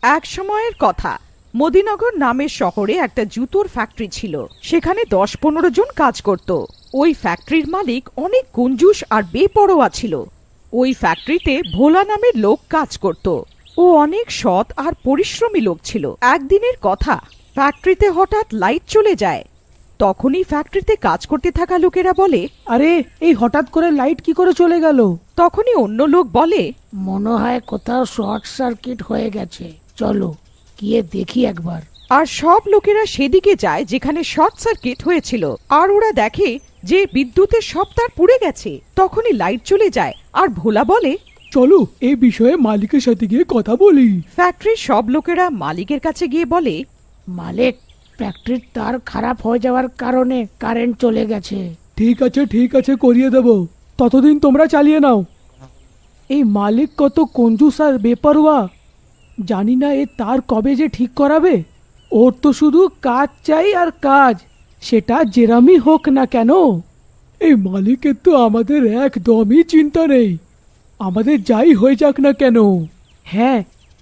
এক সময়ের কথা, মদিনগর নামের শহরে একটা জুতোর ফ্যাক্টরি ছিল। সেখানে ১০-১৫ জন কাজ করত। ওই ফ্যাক্টরির মালিক অনেক কঞ্জুস আর বেপরোয়া ছিল। ওই ফ্যাক্টরিতে ভোলা নামের লোক কাজ করত। ও অনেক সৎ আর পরিশ্রমী লোক ছিল। একদিনের কথা, ফ্যাক্টরিতে হঠাৎ লাইট চলে যায়। তখনই ফ্যাক্টরিতে কাজ করতে থাকা লোকেরা বলে, আরে এই হঠাৎ করে লাইট কি করে চলে গেল? তখনই অন্য লোক বলে, মনে হয় কোথাও শর্ট সার্কিট হয়ে গেছে, চলো গিয়ে দেখি একবার। আর সব লোকেরা সেদিকে যায় যেখানে শর্ট সার্কিট হয়েছিল। আর ওরা দেখে যে বিদ্যুতের সব তার পুড়ে গেছে। তখনই লাইট চলে যায় আর ভোলা বলে, চলো এই বিষয়ে মালিকের সাথে গিয়ে কথা বলি। ফ্যাক্টরির সব লোকেরা মালিকের কাছে গিয়ে বলে, মালিক, ফ্যাক্টরির তার খারাপ হয়ে যাওয়ার কারণে কারেন্ট চলে গেছে। ঠিক আছে করিয়ে দেব, ততদিন তোমরা চালিয়ে নাও। এই মালিক কত কঞ্জুস আর বেপরোয়া, জানি না এ তার কবে যে ঠিক করাবে। ওর তো শুধু কাজ চাই আর কাজ, সেটা যেরামই হোক না কেন। এই মালিকের তো আমাদের একদমই চিন্তা নেই, আমাদের যাই হয়ে যাক না কেন। হ্যাঁ,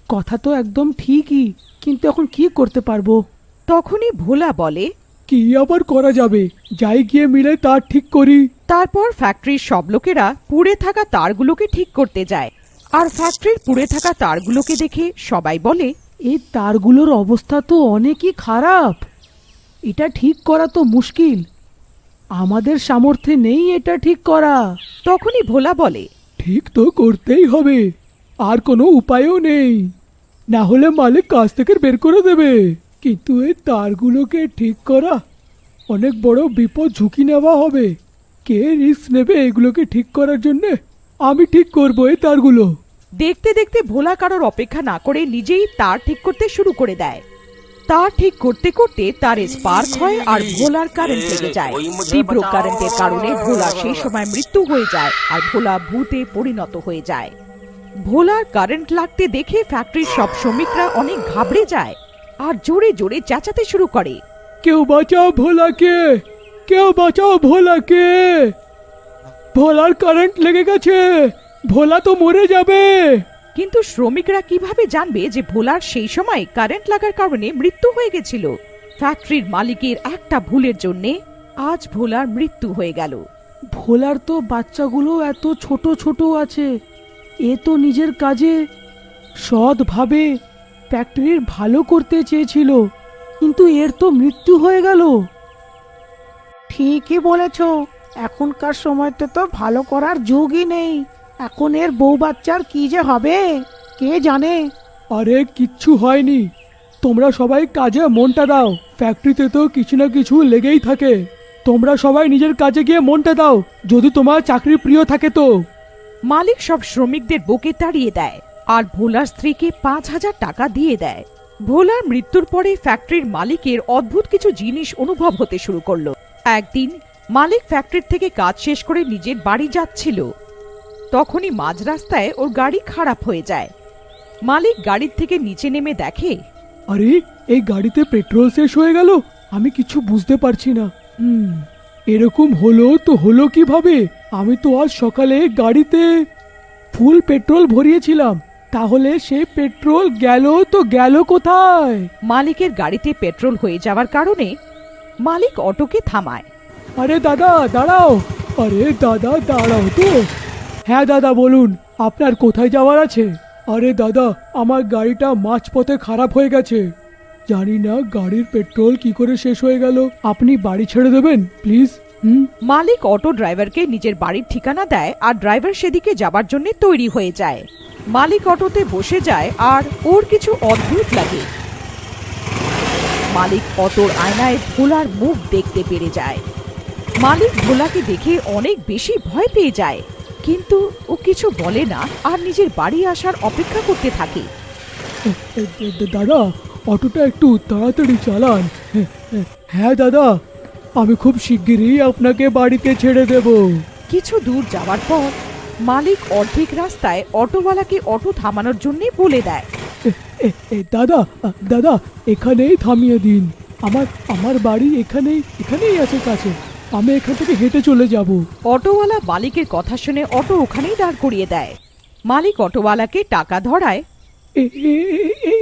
কথা তো একদম ঠিকই, কিন্তু এখন কি করতে পারবো? তখনই ভোলা বলে, কি আবার করা যাবে, যাই গিয়ে মিলে তার ঠিক করি। তারপর ফ্যাক্টরির সব লোকেরা পুড়ে থাকা তারগুলোকে ঠিক করতে যায়। আর ফ্যাক্টরির পুড়ে থাকা তারগুলোকে দেখে সবাই বলে, এই তারগুলোর অবস্থা তো অনেকই খারাপ, এটা ঠিক করা তো মুশকিল, আমাদের সামর্থ্যে নেই এটা ঠিক করা। তখনই ভোলা বলে, ঠিক তো করতেই হবে, আর কোনো উপায়ও নেই, না হলে মালিক কাজ থেকে বের করে দেবে। কিন্তু এই তারগুলোকে ঠিক করা অনেক বড় বিপদ, ঝুঁকি নেওয়া হবে। কে রিস্ক নেবে এগুলোকে ঠিক করার জন্য? আমি ঠিক করবো এই তারগুলো। দেখতে দেখতে ভোলা কারোর অপেক্ষা না করে নিজেই তার ঠিক করতে শুরু করে দেয়। তার ঠিক করতে করতে তারে স্পার্ক হয় আর ভোলার কারেন্ট লেগে যায়। তীব্র কারেন্টের কারণে ভোলা সেই সময় মৃত্যু হয়ে যায় আর ভোলা ভূতে পরিণত হয়ে যায়। ভোলার কারেন্ট লাগতে দেখে ফ্যাক্টরির সব শ্রমিকরা অনেক ঘাবড়ে যায় আর জোরে জোরে চেঁচাতে শুরু করে, কেউ বাঁচাও ভোলাকে, কেউ বাঁচাও ভোলাকে, ভোলার কারেন্ট লেগে গেছে, ভোলা তো মরে যাবে। কিন্তু শ্রমিকরা কিভাবে জানবে যে ভোলার সেই সময় কারেন্ট লাগার কারণে মৃত্যু হয়ে গেছিল? ফ্যাক্টরির মালিকের একটা ভুলের জন্য আজ ভোলার মৃত্যু হয়ে গেল। ভোলার তো বাচ্চাগুলো এত ছোট ছোট আছে, এ তো নিজের কাজে সৎভাবে ফ্যাক্টরির ভালো করতে চেয়েছিল, কিন্তু এর তো মৃত্যু হয়ে গেল। ঠিকই বলেছ, এখনকার সময়তে তো ভালো করার যুগই নেই। এখন এর বউ বাচ্চার কি যে হবে কে জানে। আরে কিচ্ছু হয়নি, তোমরা সবাই কাজে মনটা দাও, ফ্যাক্টরিতে তো কিছু না কিছু লেগেই থাকে। তোমরা সবাই নিজের কাজে গিয়ে মনটা দাও, যদি তোমার চাকরি প্রিয় থাকে তো। মালিক সব শ্রমিকদের বুকে তাড়িয়ে দেয় আর ভোলার স্ত্রীকে ৫,০০০ টাকা দিয়ে দেয়। ভোলার মৃত্যুর পরে ফ্যাক্টরির মালিকের অদ্ভুত কিছু জিনিস অনুভব হতে শুরু করলো। একদিন মালিক ফ্যাক্টরি থেকে কাজ শেষ করে নিজের বাড়ি যাচ্ছিল। তখনই মাঝ রাস্তায় ওর গাড়ি খারাপ হয়ে যায়। মালিক গাড়ির থেকে নিচে নেমে দেখে, আরে এই গাড়িতে পেট্রোল শেষ হয়ে গেল, আমি কিছু বুঝতে পারছি না। এরকম হলো তো হলো কিভাবে? আমি তো আজ সকালে গাড়িতে ফুল পেট্রোল ভরিয়েছিলাম, তাহলে সে পেট্রোল গেল তো গেল কোথায়? মালিকের গাড়িতে পেট্রোল হয়ে যাওয়ার কারণে মালিক অটোকে থামায়। আরে দাদা দাঁড়াও, আরে দাদা দাঁড়াও তো। হ্যাঁ দাদা বলুন, আপনার কোথায় যাওয়ার আছে? আরে দাদা, আমার গাড়িটা মাঝপথে খারাপ হয়ে গেছে, জানি না গাড়ির পেট্রোল কি করে শেষ হয়ে গেল, আপনি বাড়ি ছেড়ে দেবেন প্লিজ। মালিক অটো ড্রাইভারকে নিজের বাড়ির ঠিকানা দেয় আর ড্রাইভার সেদিকে যাবার জন্য তৈরি হয়ে যায়। মালিক অটোতে বসে যায় আর ওর কিছু অদ্ভুত লাগে। মালিক অটোর আয়নায় ভোলার মুখ দেখতে পেরে যায়। মালিক ভোলাকে দেখে অনেক বেশি ভয় পেয়ে যায়, কিন্তু ও কিছু বলে না আর নিজের বাড়ি আসার অপেক্ষা করতে থাকে। দাদা, অটোটা একটু তাড়াতাড়ি চালান। হ্যাঁ দাদা, আমি খুব শিগগিরই আপনাকে বাড়িতে ছেড়ে দেব। কিছু দূর যাওয়ার পর মালিক অর্ধেক রাস্তায় অটোওয়ালাকে অটো থামানোর জন্য বলে দেয়, দাদা দাদা, এখানেই থামিয়ে দিন, আমার বাড়ি এখানেই আছে কাছে, আমি এখান থেকে হেঁটে চলে যাব। অটোওয়ালা মালিকের কথা শুনে অটো ওখানেই দাঁড় করিয়ে দেয়। মালিক অটোওয়ালাকে টাকা ধরায়।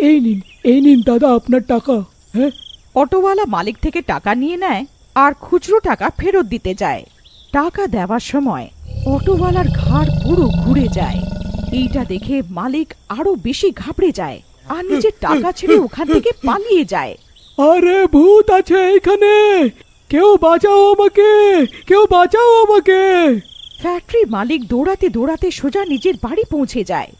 এই নিন দাদা আপনার টাকা। হ্যাঁ, অটোওয়ালা মালিক থেকে টাকা নিয়ে নেয় আর খুচরো টাকা ফেরত দিতে যায়। টাকা দেওয়ার সময় অটোওয়ালার ঘাড় পুরো ঘুরে যায়। এইটা দেখে মালিক আরো বেশি ঘাবড়ে যায় আর নিজের টাকা ছেড়ে ওখান থেকে পালিয়ে যায়। আরে ভূত আছে এখানে, কেউ বাঁচাও আমাকে, কেউ বাঁচাও আমাকে। ফ্যাক্টরি মালিক দৌড়াতে দৌড়াতে সোজা নিজের বাড়ি পৌঁছে যায়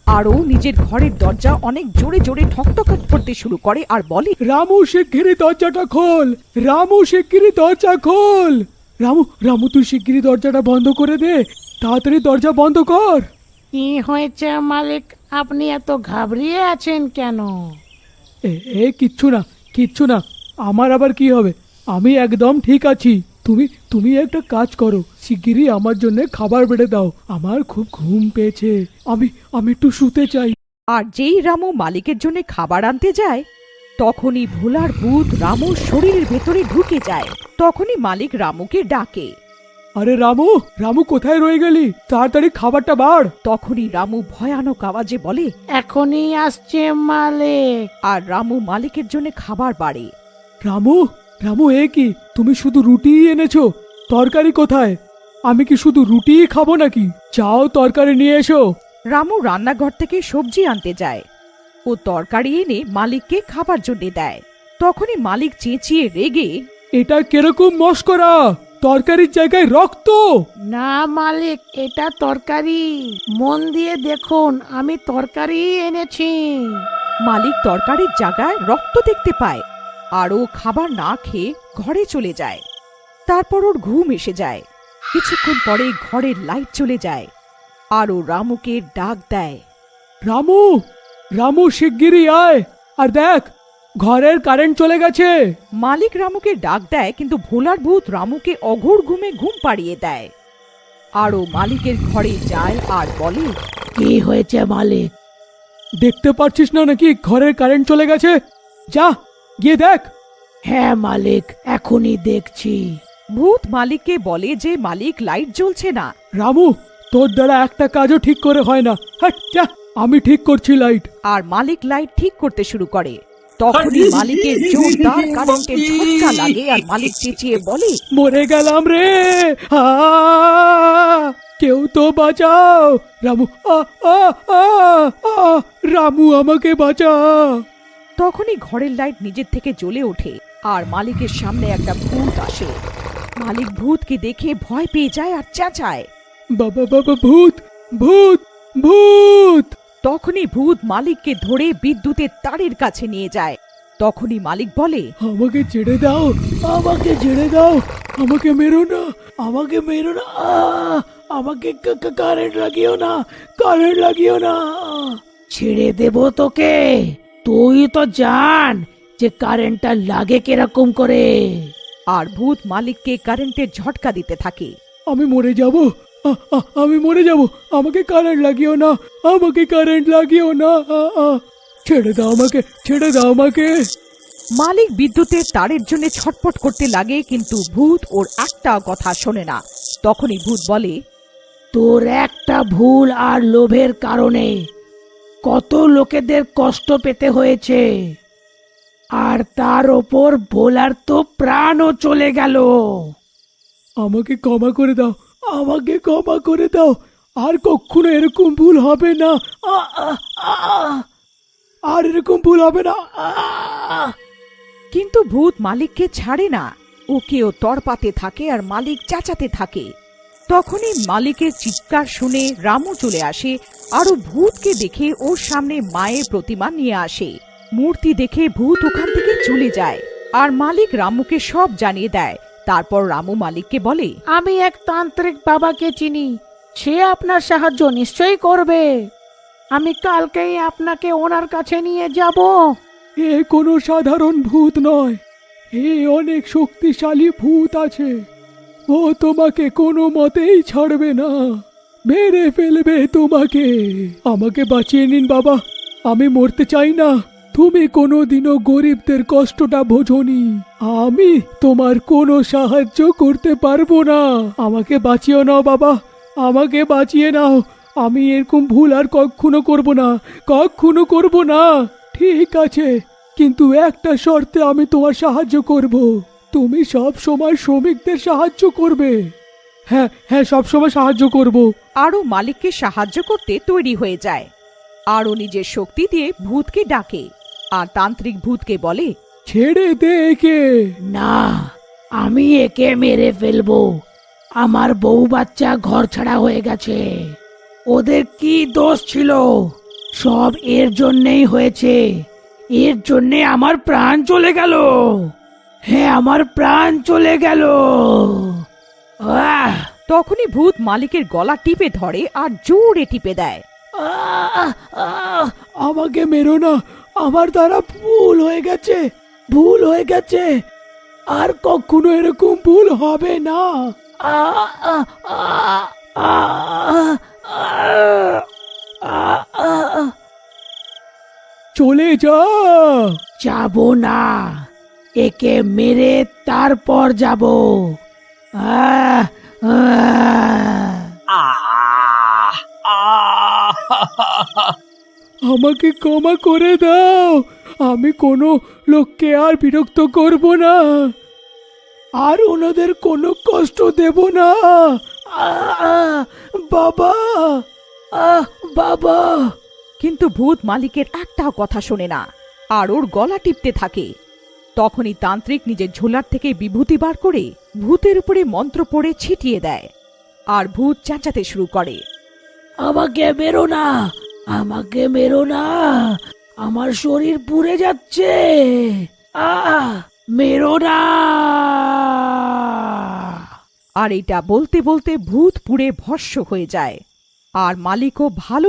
আর ও নিজের ঘরের দরজা অনেক জোরে জোরে ঠকঠক করতে শুরু করে আর বলে, রামু শিগগিরই দরজাটা খোল, রামু শিগগিরই দরজা খোল। রামু রামু তুই শিগগিরই দরজাটা বন্ধ করে দে, তাড়াতাড়ি দরজা বন্ধ কর। কি হয়েছে মালিক, আপনি এত ঘাবড়িয়ে আছেন কেন? কিচ্ছু না, কিচ্ছু না, আমার আবার কি হবে, আমি একদম ঠিক আছি। তুমি তুমি একটা কাজ করো, শিগগিরই আমার জন্য খাবার বেড়ে দাও, আমার খুব ঘুম পেয়েছে, আমি একটু শুতে চাই। আর যেই রামু মালিকের জন্য খাবার আনতে যায় তখনই ভোলার ভূত রামুর শরীরের ভেতরে ঢুকে যায়। তখনই মালিক রামুকে ডাকে। আরে রামু, রামু কোথায় রয়ে গেলি, তাড়াতাড়ি খাবারটা বাড়। তখনই রামু ভয়ানক আওয়াজে বলে, এখনই আসছে মালিক। আর রামু মালিকের জন্য খাবার বাড়ে। রামু, রামু এ কি, তুমি শুধু রুটিই এনেছো, তরকারি কোথায়? আমি কি শুধু রুটিই খাবো নাকি? যাও তরকারি নিয়ে এসো। রামু রান্নাঘর থেকে সবজি আনতে যায় ও তরকারি এনে মালিককে খাবার জন্য দেয়। তখনই মালিক চেঁচিয়ে রেগে, এটা কিরকম মস্করা, তরকারির জায়গায় রক্ত। না মালিক, এটা তরকারি, মন দিয়ে দেখুন, আমি তরকারি এনেছি। মালিক তরকারির জায়গায় রক্ত দেখতে পায় আর ও খাবার না খেয়ে ঘরে চলে যায়। তারপর ওর ঘুম এসে যায়। কিছুক্ষণ পরে ঘরের লাইট চলে যায় আর ও রামুকে ডাক দেয়। রামু, রামু শিগগিরই আয়, আর দেখ ঘরের কারেন্ট চলে গেছে। মালিক রামুকে ডাক দেয় কিন্তু ভোলার ভূত রামুকে অঘোর ঘুমে ঘুম পাড়িয়ে দেয়। আর ও মালিকের ঘরে যায় আর বলে, কি হয়েছে মালিক? দেখতে পাচ্ছিস না নাকি ঘরের কারেন্ট চলে গেছে? যা গিয়ে দেখ। হ্যাঁ মালিক, এখনই দেখছি। ভূত মালিককে বলে যে মালিক লাইট জ্বলছে না। রামু, তোর দ্বারা একটা কাজও ঠিক করে হয় না, হাট যা, আমি ঠিক করছি লাইট। আর মালিক লাইট ঠিক করতে শুরু করে। তখনই মালিকের জোরদার কারেন্টের ঝটকা লাগে আর মালিক চেঁচিয়ে বলে, মরে গেলাম রে, আ, কেউ তো বাঁচাও। রামু, আ, আ, আ, আ, রামু আমাকে বাঁচা। তখনই ঘরের লাইট নিজের থেকে জ্বলে ওঠে আর মালিকের সামনে একটা ভূত আসে। মালিক ভূতকে দেখে ভয় পেয়ে যায় আর চেঁচায়, বাবা বাবা, ভূত ভূত ভূত। তখনই ভূত মালিককে ধরে বিদ্যুতের তারের কাছে নিয়ে যায়। তখনই মালিক বলে, আমাকে ছেড়ে দাও, আমাকে ছেড়ে দাও, আমাকে মেরো না, আমাকে মেরো না, আমাকে কারেন্ট লাগিও না, কারেন্ট লাগিও না। ছেড়ে দেব তোকে, তুই তো জান যে কারেন্টটা লাগে কিরকম করে। আর ভূত মালিককে কারেন্টের ঝটকা দিতে থাকে। আমি মরে যাব, আমি মরে যাব, আমাকে কারেন্ট লাগিও না, আমাকে কারেন্ট লাগিও না, ছেড়ে দাও আমাকে, ছেড়ে দাও আমাকে। মালিক বিদ্যুতের তারের জন্য ছটফট করতে লাগে কিন্তু ভূত ওর একটা কথা শোনে না। তখনই ভূত বলে, তোর একটা ভুল আর লোভের কারণে কত লোকেদের কষ্ট পেতে হয়েছে, আর তার ওপর ভোলার তো প্রাণও চলে গেল। আমাকে ক্ষমা করে দাও, আমাকে ক্ষমা করে দাও, আর কখনো এরকম ভুল হবে না, আর এরকম ভুল হবে না। কিন্তু ভূত মালিককে ছাড়ে না। ওকেও তড়পাতে থাকে আর মালিক চেঁচাতে থাকে। তখনই মালিকের চিৎকার শুনে রামু চলে আসে আর ও ভূতকে দেখে ওর সামনে মায়ের প্রতিমা নিয়ে আসে। মূর্তি দেখে ভূত ওখান থেকে চলে যায় আর মালিক রামুকে সব জানিয়ে দেয়। তারপর রামু মালিককে বলে, আমি এক তান্ত্রিক বাবাকে চিনি, সে আপনার সাহায্য নিশ্চয়ই করবে। আমি কালকেই আপনাকে ওনার কাছে নিয়ে যাব। এ কোনো সাধারণ ভূত নয়, এ অনেক শক্তিশালী ভূত আছে, ও তোমাকে কোনো মতেই ছাড়বে না, মেরে ফেলবে তোমাকে। আমাকে বাঁচিয়ে নিন বাবা, আমি মরতে চাই না। তুমি কোনোদিনও গরিবদের কষ্টটা বোঝোনি, আমি তোমার কোনো সাহায্য করতে পারবো না। আমাকে বাঁচিয়ে নাও বাবা, আমাকে বাঁচিয়ে নাও, আমি এরকম ভুল আর কখনো করব না, কখনো করব না। ঠিক আছে, কিন্তু একটা শর্তে আমি তোমার সাহায্য করব। তুমি সব সময় শ্রমিকদের সাহায্য করবে। হ্যাঁ হ্যাঁ, সব সময় সাহায্য করব। আরও মালিককে সাহায্য করতে তৈরি হয়ে যায়। আরও নিজের শক্তি দিয়ে ভূতকে ডাকে আর তান্ত্রিক ভূতকে বলে, ছেড়ে দে একে। না, আমি একে মেরে ফেলবো। আমার বউ বাচ্চা ঘর ছাড়া হয়ে গেছে। ওদের কি দোষ ছিল? সব এর জন্যই হয়েছে। এর জন্যে আমার প্রাণ চলে গেল। হ্যাঁ, আমার প্রাণ চলে গেল। আহ! তখনই ভূত মালিকের গলা টিপে ধরে আর জোরে টিপে দেয়। আহ! আহ! আমাকে মেরো না, আমার দ্বারা ভুল হয়ে গেছে, ভুল হয়ে গেছে। আর কখনো এরকম ভুল হবে না। আহ! আহ! আহ! আহ! আহ! আহ! চলে যা। যাব না, একে মেরে তারপর যাব। আহ! আহ! আমাকে ক্ষমা করে দাও। আমি কোনো লোককে আর বিরক্ত করব না, আর ওনাদের কোনো কষ্ট দেব না। আহ! বাবা, বাবা। কিন্তু ভূত মালিকের একটাও কথা শোনে না আর ওর গলা টিপতে থাকে। তখনই তান্ত্রিক নিজের ঝোলার থেকে বিভূতি বার করে ভূতের উপরে মন্ত্র পড়ে ছিটিয়ে দেয় আর ভূত চেঁচাতে শুরু করে। আমাকে মেরো না, আমাকে মেরো না, আমার শরীর পুড়ে যাচ্ছে। মেরো না। আর এটা বলতে বলতে ভূত পুড়ে ভস্ম হয়ে যায় আর মালিকও ভালো